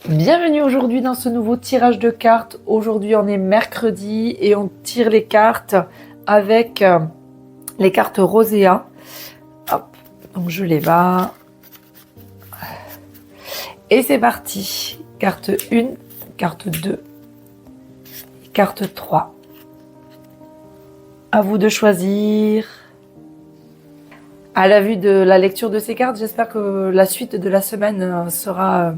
Bienvenue aujourd'hui dans ce nouveau tirage de cartes. Aujourd'hui on est mercredi et on tire les cartes avec les cartes Rosea. Hop, donc je les bats. Et c'est parti. Carte 1, carte 2, carte 3. À vous de choisir. À la vue de la lecture de ces cartes, j'espère que la suite de la semaine sera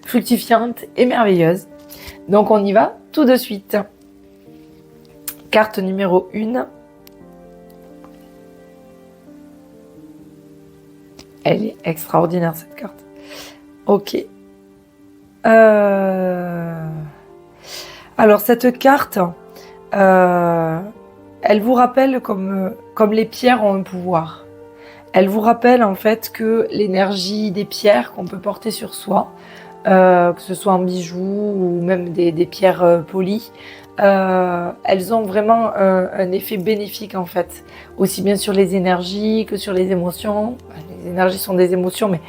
fructifiante et merveilleuse. Donc on y va tout de suite. Carte numéro 1. Elle est extraordinaire cette carte. Ok. Alors cette carte, elle vous rappelle comme les pierres ont un pouvoir. Elle vous rappelle en fait que l'énergie des pierres qu'on peut porter sur soi, que ce soit en bijoux ou même des pierres polies, elles ont vraiment un effet bénéfique en fait, aussi bien sur les énergies que sur les émotions. Les énergies sont des émotions, mais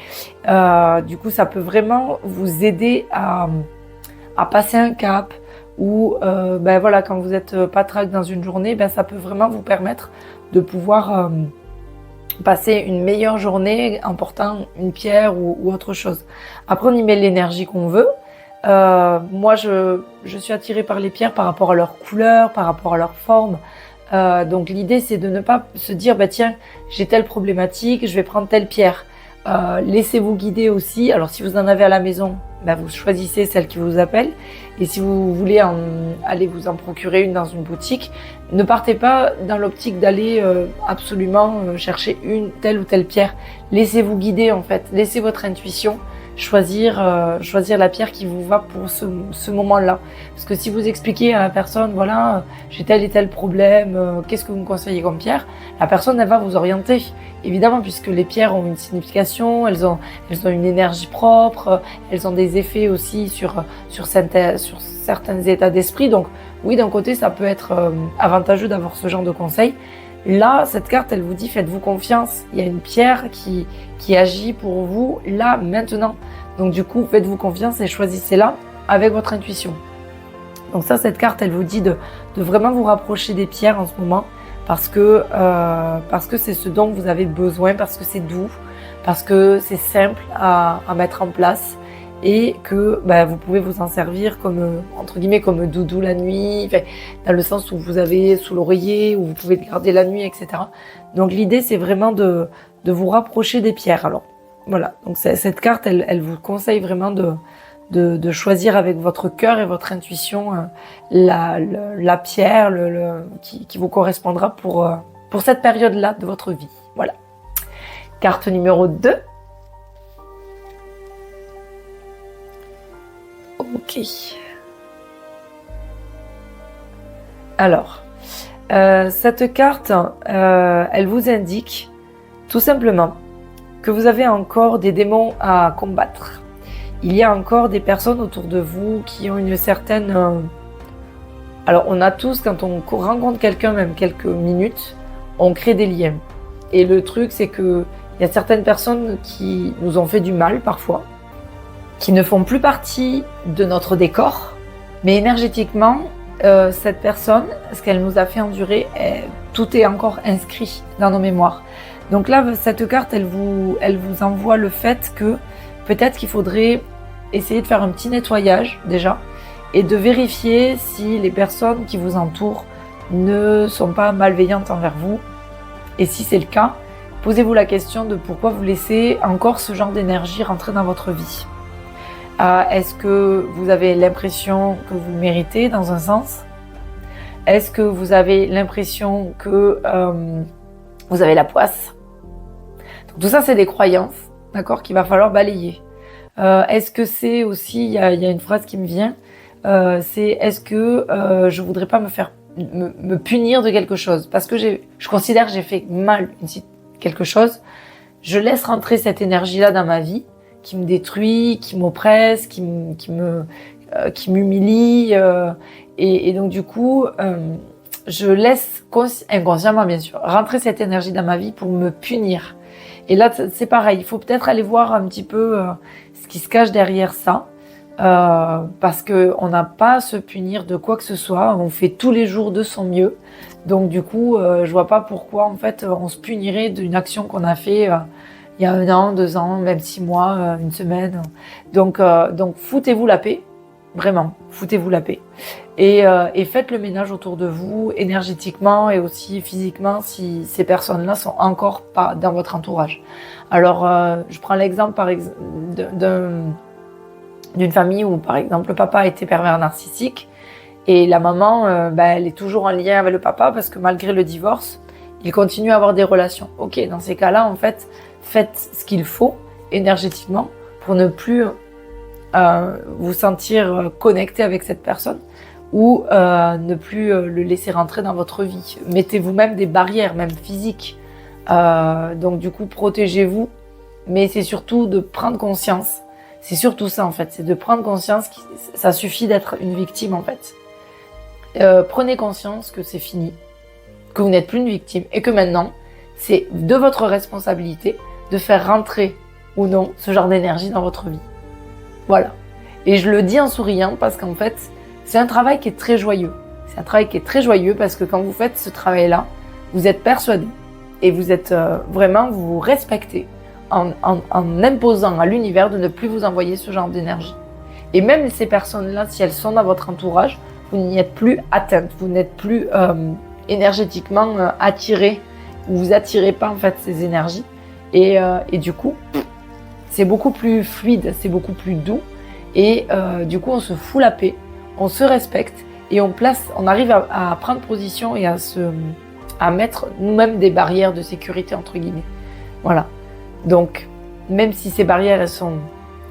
du coup ça peut vraiment vous aider à passer un cap, ou voilà, quand vous êtes patraque dans une journée, ça peut vraiment vous permettre de pouvoir passer une meilleure journée en portant une pierre ou autre chose. Après, on y met l'énergie qu'on veut. Moi, je suis attirée par les pierres par rapport à leur couleur, par rapport à leur forme. Donc, l'idée, c'est de ne pas se dire, tiens, j'ai telle problématique, je vais prendre telle pierre. Laissez-vous guider aussi. Alors, si vous en avez à la maison, vous choisissez celle qui vous appelle. Et si vous voulez aller vous en procurer une dans une boutique, ne partez pas dans l'optique d'aller absolument chercher une telle ou telle pierre. Laissez-vous guider en fait. Laissez votre intuition choisir la pierre qui vous va pour ce moment-là. Parce que si vous expliquez à la personne, voilà, j'ai tel et tel problème, qu'est-ce que vous me conseillez comme pierre, la personne elle va vous orienter. Évidemment, puisque les pierres ont une signification, elles ont une énergie propre, elles ont des effets aussi sur certains états d'esprit. Donc oui, d'un côté, ça peut être avantageux d'avoir ce genre de conseils. Là, cette carte, elle vous dit, faites-vous confiance. Il y a une pierre qui agit pour vous, là, maintenant. Donc du coup, faites-vous confiance et choisissez-la avec votre intuition. Donc ça, cette carte, elle vous dit de vraiment vous rapprocher des pierres en ce moment, parce que c'est ce dont vous avez besoin, parce que c'est doux, parce que c'est simple à mettre en place, et que vous pouvez vous en servir comme, entre guillemets, comme doudou la nuit, dans le sens où vous avez sous l'oreiller, où vous pouvez le garder la nuit, etc. Donc l'idée, c'est vraiment de vous rapprocher des pierres. Alors voilà, donc cette carte, elle vous conseille vraiment de choisir avec votre cœur et votre intuition la pierre qui vous correspondra pour cette période-là de votre vie. Voilà. Carte numéro 2. Ok. Alors, cette carte, elle vous indique tout simplement que vous avez encore des démons à combattre. Il y a encore des personnes autour de vous qui ont une certaine... Alors, on a tous, quand on rencontre quelqu'un, même quelques minutes, on crée des liens. Et le truc, c'est que il y a certaines personnes qui nous ont fait du mal parfois, qui ne font plus partie de notre décor, mais énergétiquement, cette personne, ce qu'elle nous a fait endurer, tout est encore inscrit dans nos mémoires. Donc là, cette carte, elle vous envoie le fait que peut-être qu'il faudrait essayer de faire un petit nettoyage déjà, et de vérifier si les personnes qui vous entourent ne sont pas malveillantes envers vous. Et si c'est le cas, posez-vous la question de pourquoi vous laissez encore ce genre d'énergie rentrer dans votre vie. Est-ce que vous avez l'impression que vous le méritez dans un sens? Est-ce que vous avez l'impression que vous avez la poisse? Donc, tout ça, c'est des croyances, d'accord, qu'il va falloir balayer. Est-ce que c'est aussi, il y a une phrase qui me vient, c'est est-ce que je voudrais pas me punir de quelque chose parce que je considère que j'ai fait mal quelque chose, je laisse rentrer cette énergie-là dans ma vie, qui me détruit, qui m'oppresse, qui m'humilie, et donc du coup, je laisse inconsciemment bien sûr rentrer cette énergie dans ma vie pour me punir. Et là, c'est pareil, il faut peut-être aller voir un petit peu ce qui se cache derrière ça. parce qu'on n'a pas à se punir de quoi que ce soit, on fait tous les jours de son mieux. Donc du coup, je vois pas pourquoi en fait on se punirait d'une action qu'on a fait il y a 1 an, 2 ans, même 6 mois, 1 semaine. Donc foutez-vous la paix, vraiment, foutez-vous la paix. Et faites le ménage autour de vous, énergétiquement et aussi physiquement, si ces personnes-là sont encore pas dans votre entourage. Alors, je prends l'exemple d'une famille où, par exemple, le papa était pervers narcissique et la maman, elle est toujours en lien avec le papa parce que malgré le divorce, il continue à avoir des relations. Ok, dans ces cas-là, en fait, faites ce qu'il faut énergétiquement pour ne plus vous sentir connecté avec cette personne ou ne plus le laisser rentrer dans votre vie. Mettez vous-même des barrières, même physiques. Donc du coup, protégez-vous, mais c'est surtout de prendre conscience. C'est surtout ça en fait, c'est de prendre conscience que ça suffit d'être une victime en fait. Prenez conscience que c'est fini, que vous n'êtes plus une victime et que maintenant, c'est de votre responsabilité de faire rentrer ou non ce genre d'énergie dans votre vie. Voilà. Et je le dis en souriant parce qu'en fait, c'est un travail qui est très joyeux. C'est un travail qui est très joyeux parce que quand vous faites ce travail-là, vous êtes persuadé et vous êtes vraiment, vous vous respectez en imposant à l'univers de ne plus vous envoyer ce genre d'énergie. Et même ces personnes-là, si elles sont dans votre entourage, vous n'y êtes plus atteinte, vous n'êtes plus énergétiquement attiré, vous attirez pas en fait ces énergies. Et du coup, c'est beaucoup plus fluide, c'est beaucoup plus doux. Et du coup, on se fout la paix, on se respecte et on arrive à prendre position et à mettre nous-mêmes des barrières de sécurité entre guillemets. Voilà. Donc, même si ces barrières elles sont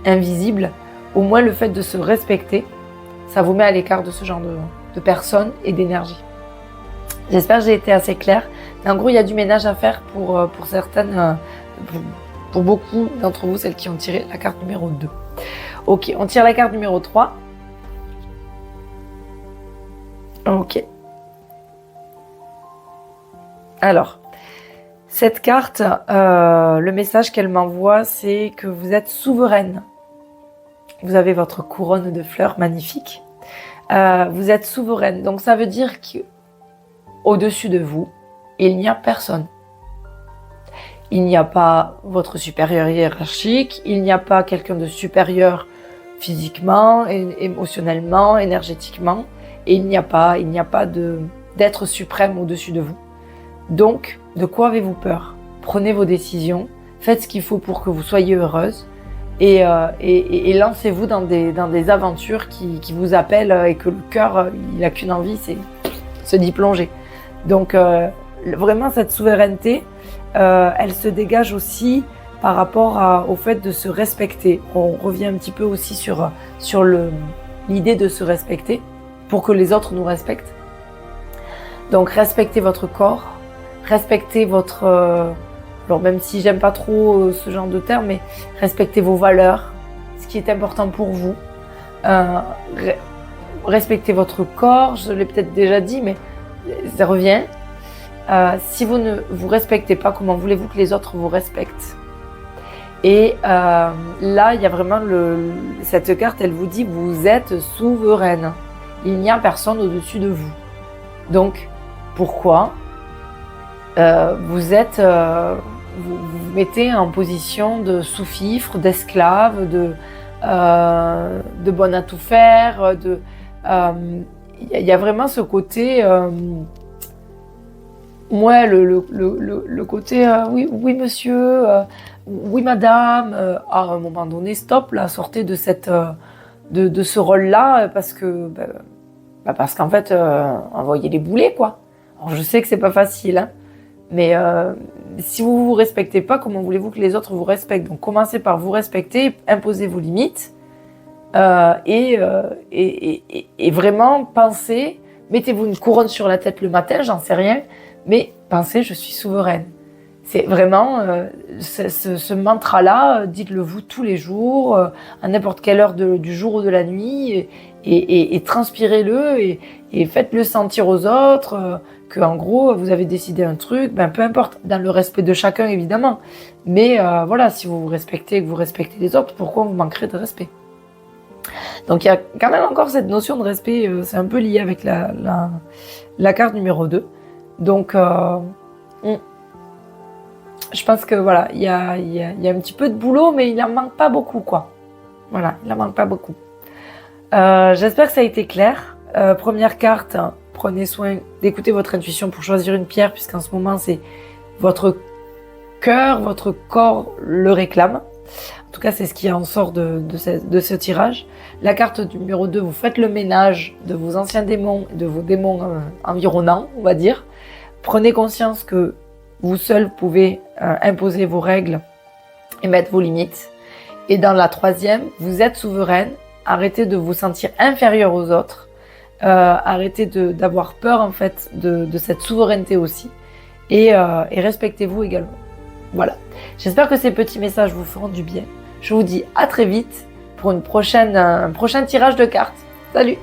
invisibles, au moins le fait de se respecter, ça vous met à l'écart de ce genre de personnes et d'énergie. J'espère que j'ai été assez claire. Mais en gros, il y a du ménage à faire pour certaines, pour beaucoup d'entre vous, celles qui ont tiré la carte numéro 2. Ok, on tire la carte numéro 3. Ok. Alors, cette carte, le message qu'elle m'envoie, c'est que vous êtes souveraine. Vous avez votre couronne de fleurs magnifique. Vous êtes souveraine. Donc ça veut dire qu'au-dessus de vous, il n'y a personne. Il n'y a pas votre supérieur hiérarchique, il n'y a pas quelqu'un de supérieur physiquement, émotionnellement, énergétiquement, et il n'y a pas d'être suprême au-dessus de vous. Donc, de quoi avez-vous peur? Prenez vos décisions, faites ce qu'il faut pour que vous soyez heureuse, et lancez-vous dans des aventures qui vous appellent et que le cœur, il n'a qu'une envie, c'est se d'y plonger. Donc, vraiment, cette souveraineté, elle se dégage aussi par rapport au fait de se respecter. On revient un petit peu aussi sur l'idée de se respecter pour que les autres nous respectent. Donc respectez votre corps, respectez votre... alors même si j'aime pas trop ce genre de terme, mais respectez vos valeurs, ce qui est important pour vous. Respectez votre corps, je l'ai peut-être déjà dit, mais ça revient. Si vous ne vous respectez pas, comment voulez-vous que les autres vous respectent? Et là, il y a vraiment cette carte, elle vous dit, vous êtes souveraine. Il n'y a personne au-dessus de vous. Donc, pourquoi vous vous mettez en position de sous-fifre, d'esclave, de bonne à tout faire. Il y a vraiment ce côté... ouais, le côté oui monsieur, oui madame, à un moment donné stop là, sortez de de ce rôle-là parce que parce qu'en fait envoyez les boulets quoi. Alors je sais que c'est pas facile hein, mais si vous vous respectez pas, comment voulez-vous que les autres vous respectent? Donc commencez par vous respecter, imposez vos limites et vraiment pensez, mettez-vous une couronne sur la tête le matin, j'en sais rien. Mais pensez, je suis souveraine. C'est vraiment ce mantra-là, dites-le vous tous les jours, à n'importe quelle heure du jour ou de la nuit, et transpirez-le et faites-le sentir aux autres que en gros vous avez décidé un truc, peu importe, dans le respect de chacun évidemment. Mais voilà, si vous vous respectez et que vous respectez les autres, pourquoi vous manquerez de respect? Donc il y a quand même encore cette notion de respect, c'est un peu lié avec la carte numéro 2. Donc je pense que voilà, il y a un petit peu de boulot, mais il n'en manque pas beaucoup, quoi. Voilà, il n'en manque pas beaucoup. J'espère que ça a été clair. Première carte, prenez soin d'écouter votre intuition pour choisir une pierre, puisqu'en ce moment, c'est votre cœur, votre corps le réclame. En tout cas, c'est ce qui en sort de ce tirage. La carte numéro 2, vous faites le ménage de vos anciens démons, de vos démons environnants, on va dire. Prenez conscience que vous seul pouvez imposer vos règles et mettre vos limites. Et dans la troisième, vous êtes souveraine. Arrêtez de vous sentir inférieur aux autres. Arrêtez d'avoir peur en fait de cette souveraineté aussi. Et respectez-vous également. Voilà. J'espère que ces petits messages vous feront du bien. Je vous dis à très vite pour un prochain tirage de cartes. Salut!